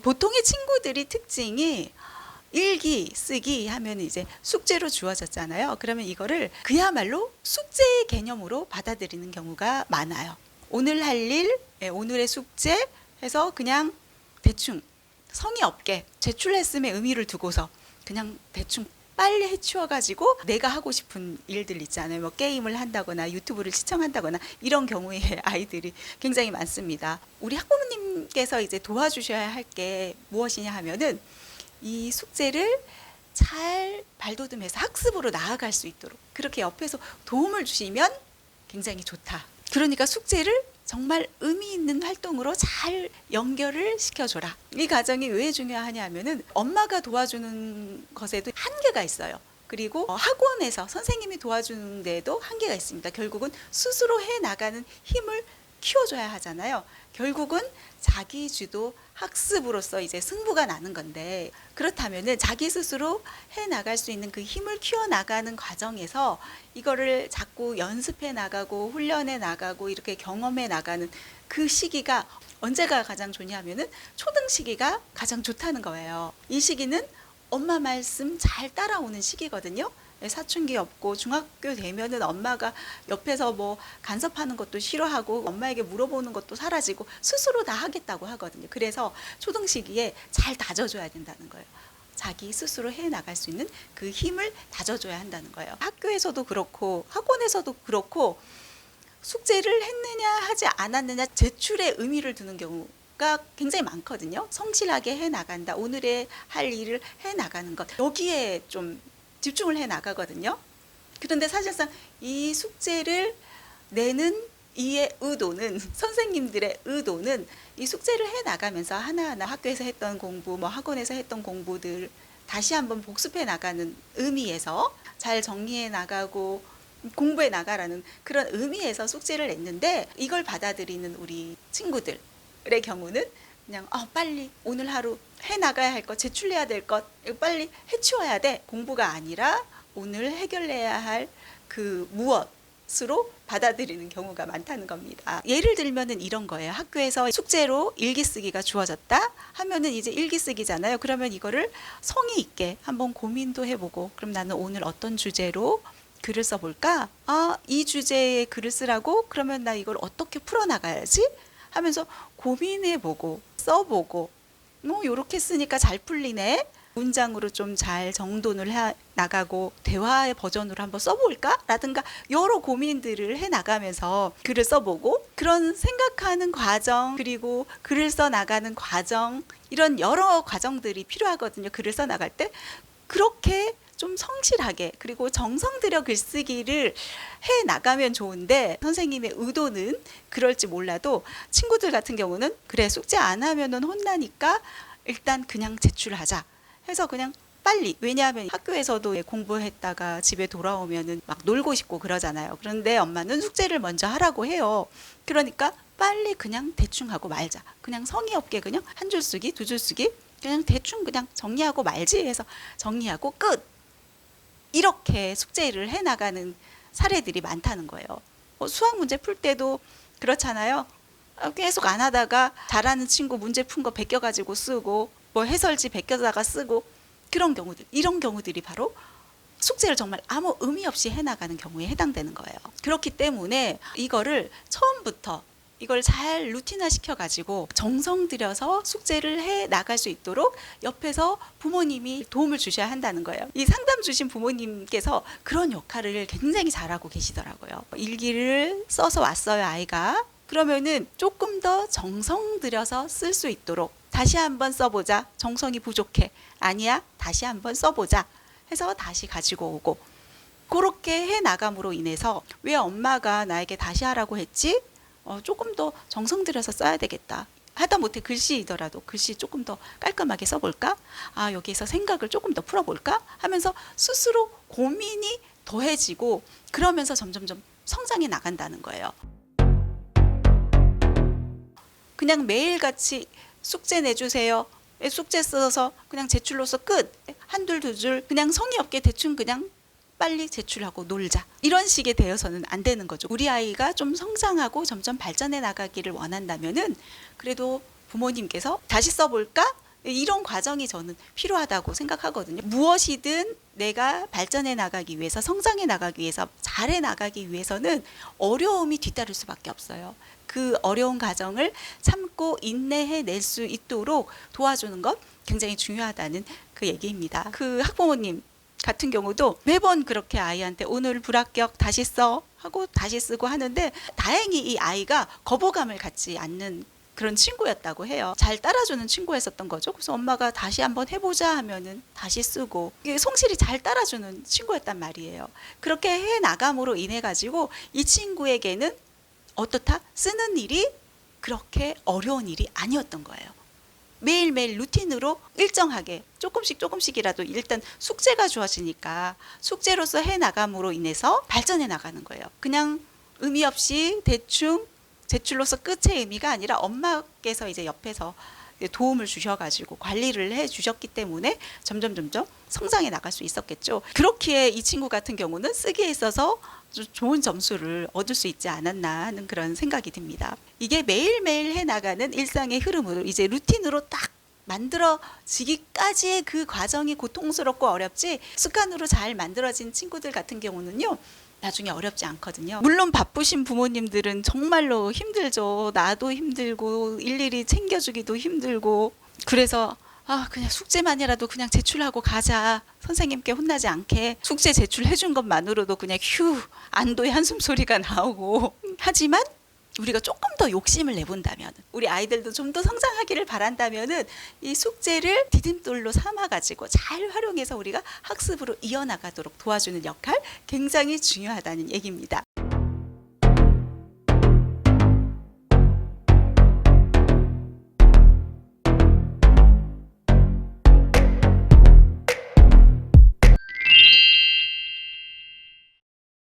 보통의 친구들이 특징이 일기 쓰기 하면 이제 숙제로 주어졌잖아요. 그러면 이거를 그야말로 숙제의 개념으로 받아들이는 경우가 많아요. 오늘 할 일, 오늘의 숙제 해서 그냥 대충 성의 없게 제출했음의 의미를 두고서 그냥 대충 빨리 해치워가지고 내가 하고 싶은 일들 있잖아요. 뭐 게임을 한다거나 유튜브를 시청한다거나 이런 경우에 아이들이 굉장히 많습니다. 우리 학부모님께서 이제 도와주셔야 할 게 무엇이냐 하면은 이 숙제를 잘 발돋움해서 학습으로 나아갈 수 있도록 그렇게 옆에서 도움을 주시면 굉장히 좋다. 그러니까 숙제를 정말 의미 있는 활동으로 잘 연결을 시켜줘라. 이 과정이 왜 중요하냐 하면은 엄마가 도와주는 것에도 한계가 있어요. 그리고 학원에서 선생님이 도와주는 데에도 한계가 있습니다. 결국은 스스로 해나가는 힘을 키워줘야 하잖아요. 결국은 자기 주도 학습으로서 이제 승부가 나는 건데, 그렇다면은 자기 스스로 해 나갈 수 있는 그 힘을 키워 나가는 과정에서 이거를 자꾸 연습해 나가고 훈련해 나가고 이렇게 경험해 나가는 그 시기가 언제가 가장 좋냐면은 초등 시기가 가장 좋다는 거예요. 이 시기는 엄마 말씀 잘 따라오는 시기거든요. 사춘기 없고 중학교 되면은 엄마가 옆에서 뭐 간섭하는 것도 싫어하고 엄마에게 물어보는 것도 사라지고 스스로 다 하겠다고 하거든요. 그래서 초등 시기에 잘 다져줘야 된다는 거예요. 자기 스스로 해 나갈 수 있는 그 힘을 다져줘야 한다는 거예요. 학교에서도 그렇고 학원에서도 그렇고 숙제를 했느냐 하지 않았느냐 제출에 의미를 두는 경우가 굉장히 많거든요. 성실하게 해 나간다. 오늘의 할 일을 해 나가는 것. 여기에 좀 집중을 해 나가거든요. 그런데 사실상 이 숙제를 내는 이의 의도는 선생님들의 의도는 이 숙제를 해 나가면서 하나하나 학교에서 했던 공부, 뭐 학원에서 했던 공부들 다시 한번 복습해 나가는 의미에서 잘 정리해 나가고 공부해 나가라는 그런 의미에서 숙제를 냈는데, 이걸 받아들이는 우리 친구들의 경우는 그냥 빨리 오늘 하루 해 나가야 할 것, 제출해야 될 것 빨리 해치워야 돼. 공부가 아니라 오늘 해결해야 할 그 무엇으로 받아들이는 경우가 많다는 겁니다. 예를 들면은 이런 거예요. 학교에서 숙제로 일기 쓰기가 주어졌다 하면은 이제 일기 쓰기잖아요. 그러면 이거를 성의 있게 한번 고민도 해보고, 그럼 나는 오늘 어떤 주제로 글을 써볼까? 이 주제의 글을 쓰라고? 그러면 나 이걸 어떻게 풀어나가야지? 하면서 고민해보고 써보고 요렇게 쓰니까 잘 풀리네. 문장으로 좀 잘 정돈을 해 나가고 대화의 버전으로 한번 써볼까? 라든가 여러 고민들을 해 나가면서 글을 써보고, 그런 생각하는 과정 그리고 글을 써 나가는 과정, 이런 여러 과정들이 필요하거든요. 글을 써 나갈 때 그렇게 좀 성실하게 그리고 정성 들여 글쓰기를 해 나가면 좋은데, 선생님의 의도는 그럴지 몰라도 친구들 같은 경우는 그래 숙제 안 하면은 혼나니까 일단 그냥 제출하자 해서 그냥 빨리, 왜냐하면 학교에서도 공부했다가 집에 돌아오면은 막 놀고 싶고 그러잖아요. 그런데 엄마는 숙제를 먼저 하라고 해요. 그러니까 빨리 그냥 대충 하고 말자. 그냥 성의 없게 그냥 한 줄 쓰기, 두 줄 쓰기 그냥 대충 그냥 정리하고 말지 해서 정리하고 끝. 이렇게 숙제를 해 나가는 사례들이 많다는 거예요. 수학 문제 풀 때도 그렇잖아요. 계속 안 하다가 잘하는 친구 문제 푼 거 베껴가지고 쓰고, 뭐 해설지 베껴다가 쓰고, 그런 경우들, 이런 경우들이 바로 숙제를 정말 아무 의미 없이 해 나가는 경우에 해당되는 거예요. 그렇기 때문에 이거를 처음부터 이걸 잘 루틴화 시켜가지고 정성 들여서 숙제를 해 나갈 수 있도록 옆에서 부모님이 도움을 주셔야 한다는 거예요. 이 상담 주신 부모님께서 그런 역할을 굉장히 잘하고 계시더라고요. 일기를 써서 왔어요, 아이가. 그러면은 조금 더 정성 들여서 쓸 수 있도록 다시 한번 써보자. 정성이 부족해. 아니야, 다시 한번 써보자 해서 다시 가지고 오고, 그렇게 해 나감으로 인해서 왜 엄마가 나에게 다시 하라고 했지? 조금 더 정성 들여서 써야 되겠다. 하다못해 글씨이더라도 글씨 조금 더 깔끔하게 써볼까? 여기에서 생각을 조금 더 풀어볼까? 하면서 스스로 고민이 더해지고, 그러면서 점점점 성장해 나간다는 거예요. 그냥 매일같이 숙제 내주세요. 숙제 써서 그냥 제출로서 끝. 한둘 두 줄 그냥 성의 없게 대충 그냥 빨리 제출하고 놀자. 이런 식이 되어서는 안 되는 거죠. 우리 아이가 좀 성장하고 점점 발전해 나가기를 원한다면은 그래도 부모님께서 다시 써볼까? 이런 과정이 저는 필요하다고 생각하거든요. 무엇이든 내가 발전해 나가기 위해서, 성장해 나가기 위해서, 잘해 나가기 위해서는 어려움이 뒤따를 수밖에 없어요. 그 어려운 과정을 참고 인내해 낼 수 있도록 도와주는 것 굉장히 중요하다는 그 얘기입니다. 그 학부모님 같은 경우도 매번 그렇게 아이한테 오늘 불합격 다시 써 하고 다시 쓰고 하는데, 다행히 이 아이가 거부감을 갖지 않는 그런 친구였다고 해요. 잘 따라주는 친구였었던 거죠. 그래서 엄마가 다시 한번 해보자 하면은 다시 쓰고, 이게 성실히 잘 따라주는 친구였단 말이에요. 그렇게 해 나감으로 인해 가지고 이 친구에게는 어떻다? 쓰는 일이 그렇게 어려운 일이 아니었던 거예요. 매일매일 루틴으로 일정하게 조금씩이라도 일단 숙제가 주어지니까 숙제로서 해 나감으로 인해서 발전해 나가는 거예요. 그냥 의미 없이 대충 제출로서 끝의 의미가 아니라 엄마께서 이제 옆에서 도움을 주셔가지고 관리를 해 주셨기 때문에 점점 성장해 나갈 수 있었겠죠. 그렇기에 이 친구 같은 경우는 쓰기에 있어서 좋은 점수를 얻을 수 있지 않았나 하는 그런 생각이 듭니다. 이게 매일매일 해 나가는 일상의 흐름으로 이제 루틴으로 딱 만들어지기까지의 그 과정이 고통스럽고 어렵지, 습관으로 잘 만들어진 친구들 같은 경우는요, 나중에 어렵지 않거든요. 물론 바쁘신 부모님들은 정말로 힘들죠. 나도 힘들고 일일이 챙겨주기도 힘들고, 그래서 그냥 숙제만이라도 그냥 제출하고 가자, 선생님께 혼나지 않게 숙제 제출해준 것만으로도 그냥 휴 안도의 한숨 소리가 나오고 하지만 우리가 조금 더 욕심을 내본다면, 우리 아이들도 좀 더 성장하기를 바란다면은 이 숙제를 디딤돌로 삼아가지고 잘 활용해서 우리가 학습으로 이어나가도록 도와주는 역할 굉장히 중요하다는 얘기입니다.